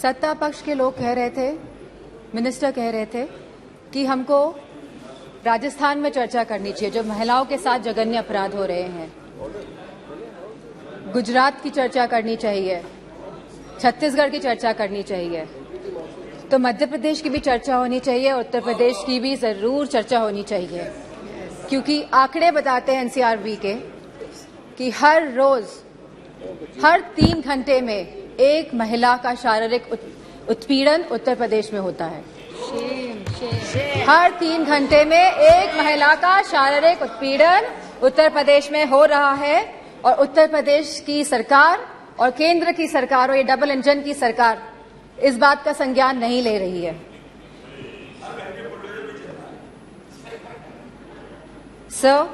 सत्ता पक्ष के लोग कह रहे थे, मिनिस्टर कह रहे थे कि हमको राजस्थान में चर्चा करनी चाहिए, जो महिलाओं के साथ जघन्य अपराध हो रहे हैं। गुजरात की चर्चा करनी चाहिए, छत्तीसगढ़ की चर्चा करनी चाहिए, तो मध्य प्रदेश की भी चर्चा होनी चाहिए, उत्तर प्रदेश की भी जरूर चर्चा होनी चाहिए, क्योंकि आंकड़े बताते हैं एनसीआरबी के कि हर रोज, हर 3 घंटे में एक महिला का शारीरिक उत्पीड़न उत्तर प्रदेश में होता है। हर 3 घंटे में एक महिला का शारीरिक उत्पीड़न उत्तर प्रदेश में हो रहा है, और उत्तर प्रदेश की सरकार और केंद्र की सरकार और ये डबल इंजन की सरकार इस बात का संज्ञान नहीं ले रही है। सर,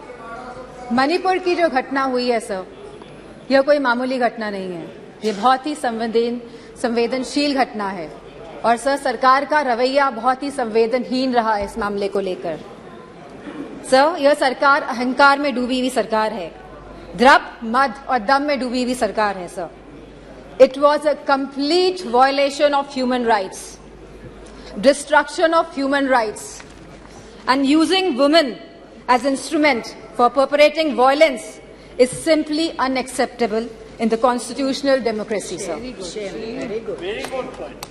मणिपुर की जो घटना हुई है सर, यह कोई मामूली घटना नहीं है, ये बहुत ही संवेदनशील घटना है, और सर सरकार का रवैया बहुत ही संवेदनहीन रहा है इस मामले को लेकर। सर, यह सरकार अहंकार में डूबी हुई सरकार है, द्रप, मद और दम में डूबी हुई सरकार है sir. It was a complete violation of human rights, destruction of human rights, and using women as instrument for perpetrating violence is simply unacceptable in the constitutional democracy, sir. Very good point.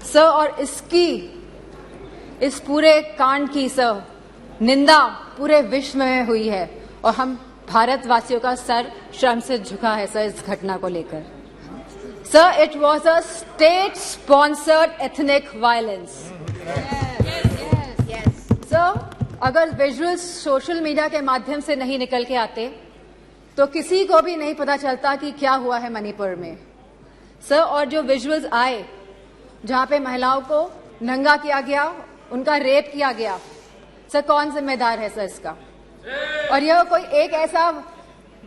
Sir, और इस पूरे कांड की sir निंदा पूरे विश्व में हुई है, और हम भारतवासियों का सर शर्म से झुका है सर इस घटना को लेकर। Sir, it was a state sponsored ethnic violence. Sir, अगर विजुअल्स सोशल मीडिया के माध्यम से नहीं निकल के आते तो किसी को भी नहीं पता चलता कि क्या हुआ है मणिपुर में सर। और जो विजुअल्स आए जहां पे महिलाओं को नंगा किया गया, उनका रेप किया गया, सर कौन जिम्मेदार है सर इसका? और यह कोई एक ऐसा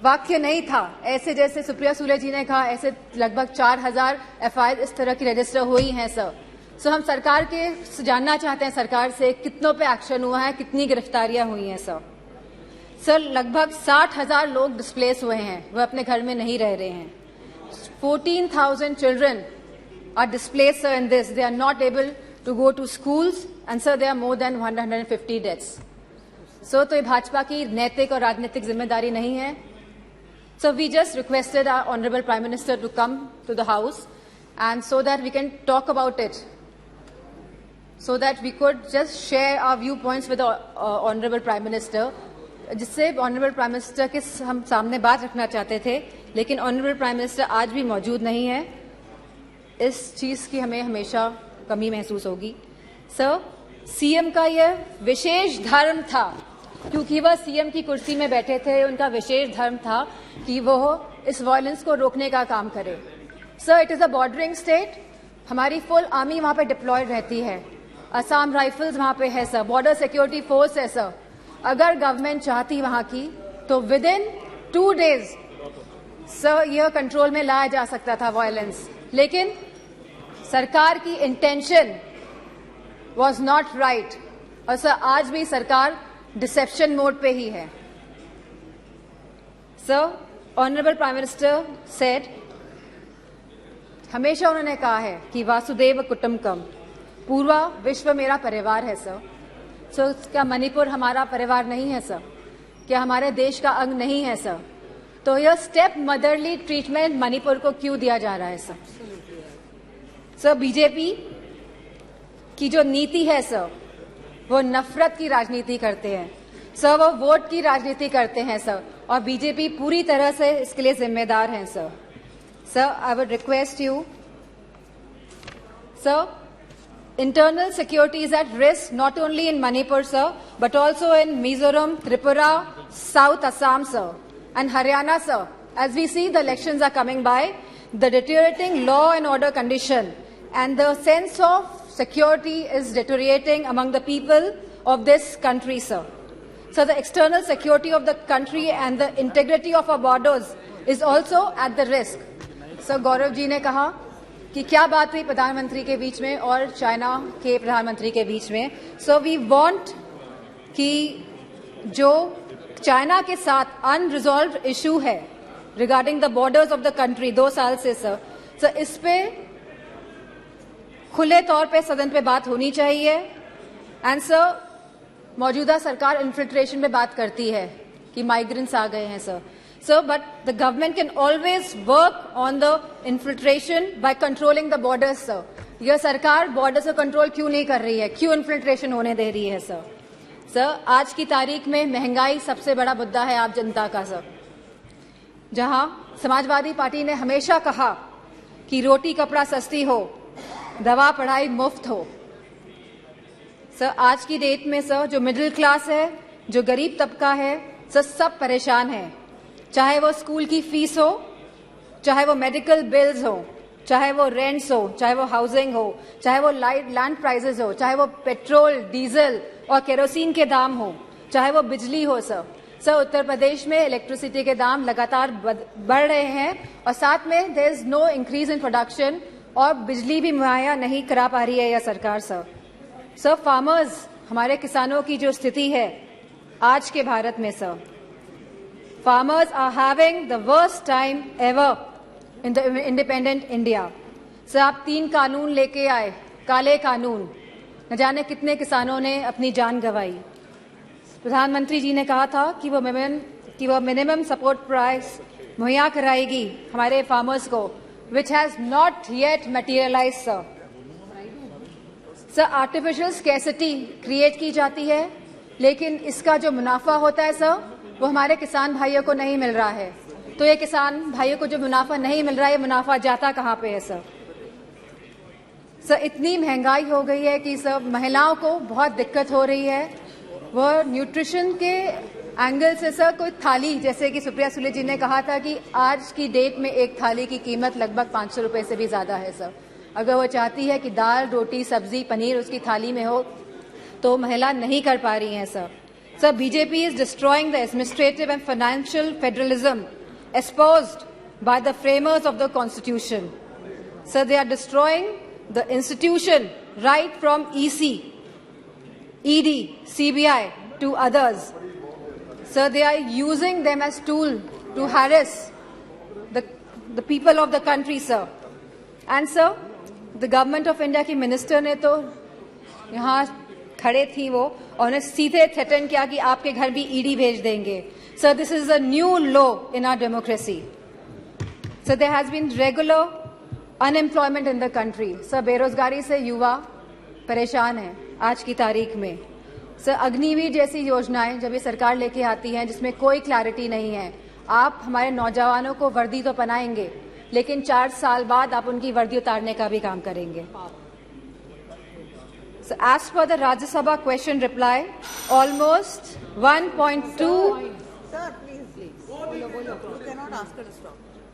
वाक्य नहीं था, ऐसे जैसे सुप्रिया सुले जी ने कहा, ऐसे लगभग 4000 एफआईआर इस तरह की रजिस्टर हुई हैं सर। सो हम सरकार के जानना चाहते हैं सरकार से कितनों पे एक्शन हुआ है, कितनी गिरफ्तारियां हुई हैं सर। सर, लगभग 60,000 लोग डिस्प्लेस हुए हैं, वह अपने घर में नहीं रह रहे हैं। 14,000 children are displaced sir in this, they are not able to go to schools, and sir there are more than 150 deaths. So तो ये भाजपा की नैतिक और राजनीतिक जिम्मेदारी नहीं है। So we just requested our honourable prime minister to come to the house, and so that we can talk about it, so that we could just share our viewpoints with the honorable prime minister, जिससे honorable prime minister के हम सामने बात रखना चाहते थे, लेकिन honorable prime minister आज भी मौजूद नहीं है। इस चीज की हमें हमेशा कमी महसूस होगी। सर, सीएम का यह विशेष धर्म था, क्योंकि वह सीएम की कुर्सी में बैठे थे, उनका विशेष धर्म था कि वह इस वायलेंस को रोकने का काम करे। Sir, it is a bordering state, हमारी फुल आर्मी वहां पे डिप्लॉयड रहती है, असम राइफल्स वहां पे है सर, बॉर्डर सिक्योरिटी फोर्स है सर। अगर गवर्नमेंट चाहती वहां की तो विद इन 2 डेज सर यह कंट्रोल में लाया जा सकता था वायलेंस, लेकिन सरकार की इंटेंशन वाज नॉट राइट, और सर आज भी सरकार डिसेप्शन मोड पे ही है। Sir, honourable prime minister said, हमेशा उन्होंने कहा है कि वासुदेव कुटुंबकम, पूरा विश्व मेरा परिवार है सर। सो क्या मणिपुर हमारा परिवार नहीं है सर? क्या हमारे देश का अंग नहीं है सर? तो यह स्टेप मदरली ट्रीटमेंट मणिपुर को क्यों दिया जा रहा है सर? सर, बीजेपी की जो नीति है सर, वो नफरत की राजनीति करते हैं सर, वो वोट की राजनीति करते हैं सर, और बीजेपी पूरी तरह से इसके लिए जिम्मेदार है sir. Sir, I would request you sir, internal security is at risk not only in Manipur, sir, but also in Mizoram, Tripura, South Assam, sir, and Haryana, sir. As we see, the elections are coming by, the deteriorating law and order condition and the sense of security is deteriorating among the people of this country, sir. So the external security of the country and the integrity of our borders is also at the risk. So Gaurav ji ने कहा कि क्या बात हुई प्रधानमंत्री के बीच में और चाइना के प्रधानमंत्री के बीच में। सो वी वांट कि जो चाइना के साथ अनरिजॉल्व्ड इशू है regarding the borders of the country 2 साल से सर, सर इस पे खुले तौर पे सदन पे बात होनी चाहिए। एंड सर मौजूदा सरकार इन्फिल्ट्रेशन पे बात करती है कि माइग्रेंट्स आ गए हैं sir. Sir but the government can always work on the infiltration by controlling the borders sir. यह सरकार बॉर्डर से कंट्रोल क्यों नहीं कर रही है, क्यों इन्फिल्ट्रेशन होने दे रही है सर? सर आज की तारीख में महंगाई सबसे बड़ा मुद्दा है आप जनता का सर। जहां समाजवादी पार्टी ने हमेशा कहा कि रोटी कपड़ा सस्ती हो, दवा पढ़ाई मुफ्त हो, सर आज की डेट में सर जो मिडिल क्लास है, जो गरीब तबका है, सर सब परेशान है। चाहे वो स्कूल की फीस हो, चाहे वो मेडिकल बिल्स हो, चाहे वो रेंट्स हो, चाहे वो हाउसिंग हो, चाहे वो लैंड प्राइसेस हो, चाहे वो पेट्रोल डीजल और केरोसिन के दाम हो, चाहे वो बिजली हो सर उत्तर प्रदेश में इलेक्ट्रिसिटी के दाम लगातार बढ़ रहे हैं और साथ में there is no increase in production और बिजली भी मुहैया नहीं करा पा रही है यह सरकार सर फार्मर्स, हमारे किसानों की जो स्थिति है आज के भारत में sir, farmers are having the worst time ever in the independent India. Sir आप 3 कानून लेके आए, काले कानून, न जाने कितने किसानों ने अपनी जान गंवाई। प्रधानमंत्री जी ने कहा था कि वो मिनिमम सपोर्ट प्राइस मुहैया कराएगी हमारे फार्मर्स को, which has not yet materialise sir artificial scarcity create की जाती है, लेकिन इसका जो मुनाफा होता है सर वो हमारे किसान भाइयों को नहीं मिल रहा है। तो ये किसान भाइयों को जो मुनाफा नहीं मिल रहा है, ये मुनाफा जाता कहाँ पे है सर? इतनी महंगाई हो गई है कि सर महिलाओं को बहुत दिक्कत हो रही है। वह न्यूट्रिशन के एंगल से सर कोई थाली, जैसे कि सुप्रिया सुले जी ने कहा था कि आज की डेट में एक थाली की कीमत लगभग 500 रुपए से भी ज्यादा है सर। अगर वो चाहती है कि दाल रोटी सब्जी पनीर उसकी थाली में हो तो महिला नहीं कर पा रही हैं sir BJP is destroying the administrative and financial federalism espoused by the framers of the constitution. So they are destroying the institution right from EC, ED, CBI to others. So they are using them as tool to harass the people of the country, sir. And sir, the government of India की minister ने तो यहाँ खड़े थी वो और उन्हें सीधे थ्रेटन किया कि आपके घर भी ईडी भेज देंगे। So this is a new law in our democracy. So there has been regular unemployment in the country. So बेरोजगारी से युवा परेशान हैं आज की तारीख में। सर अग्निवीर जैसी योजनाएं जब ये सरकार लेके आती हैं जिसमें कोई क्लैरिटी नहीं है, आप हमारे नौजवानों को वर्दी तो पहनाएंगे लेकिन 4 साल बाद आप उनकी वर्दी उतारने का भी काम करेंगे। So as per the Rajya Sabha question reply, almost 1.2 Sir, please. You cannot ask her to stop.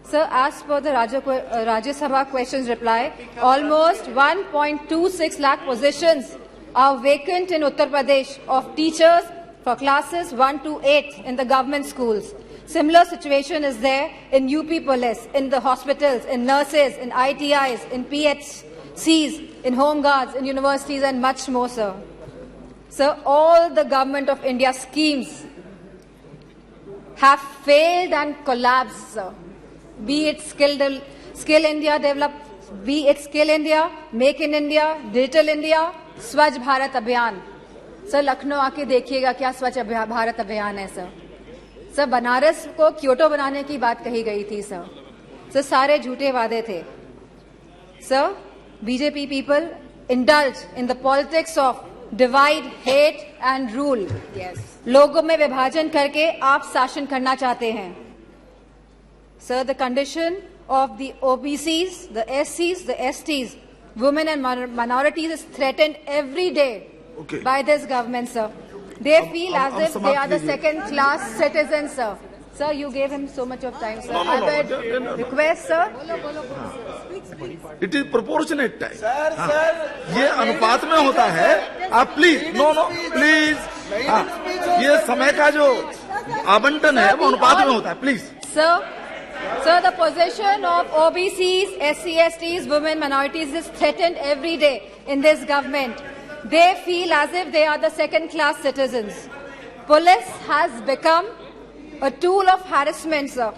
Sir, as per the Rajya Sabha questions reply, almost 1.26 lakh positions are vacant in Uttar Pradesh of teachers for classes 1 to 8 in the government schools. Similar situation is there in UP Police, in the hospitals, in nurses, in ITIs, in PHCs, in home guards, in universities and much more, sir. Sir, all the government of India schemes have failed and collapsed, sir. Be it Skill India Develop, be it Skill India, Make in India, Digital India, स्वच्छ भारत अभियान। Sir Lucknow आके देखिएगा क्या स्वच्छ भारत अभियान है sir Banaras को Kyoto बनाने की बात कही गई थी सर सारे झूठे वादे थे sir. BJP people indulge in the politics of divide, hate and rule. लोगों में विभाजन करके आप शासन करना चाहते हैं sir. The condition of the OBCs, the SCs, the STs, women and minorities is threatened every day by this government, sir. They feel as if they are the second-class citizens, sir. Sir, you gave him so much of time, sir. I would request, sir. It is proportionate time. Sir, ये अनुपात में होता है। आप please please ये समय का जो आवंटन है वो अनुपात में होता है, please. Sir, the position of OBCs, SC, STs, women, minorities is threatened every day in this government. They feel as if they are the second-class citizens. Police has become a tool of harassment, sir.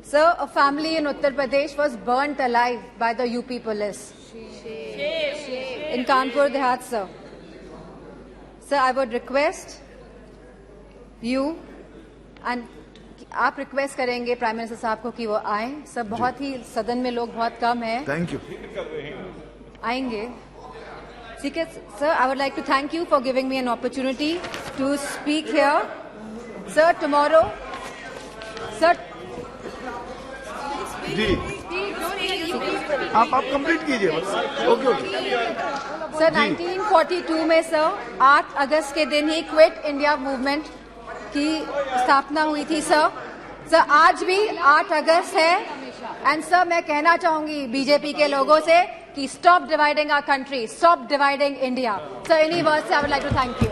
Sir, a family in Uttar Pradesh was burnt alive by the UP police. In Kanpur Dehat, sir. Sir, I would request you and आप request करेंगे prime minister साहब को कि वो आए। Sir, बहुत ही सदन में लोग बहुत कम हैं। Thank you. आएंगे। ठीक है sir, I would like to thank you for giving me an opportunity to speak here. Sir, tomorrow sir ji आप कंप्लीट कीजिए बस। ओके ओके सर, 1942 में सर 8 अगस्त के दिन ही क्विट इंडिया मूवमेंट की स्थापना हुई थी सर। आज भी 8 अगस्त है एंड सर मैं कहना चाहूंगी बीजेपी के लोगों से कि stop dividing our country, stop dividing India. Sir, इन्हीं वर्ड से I would like to thank you.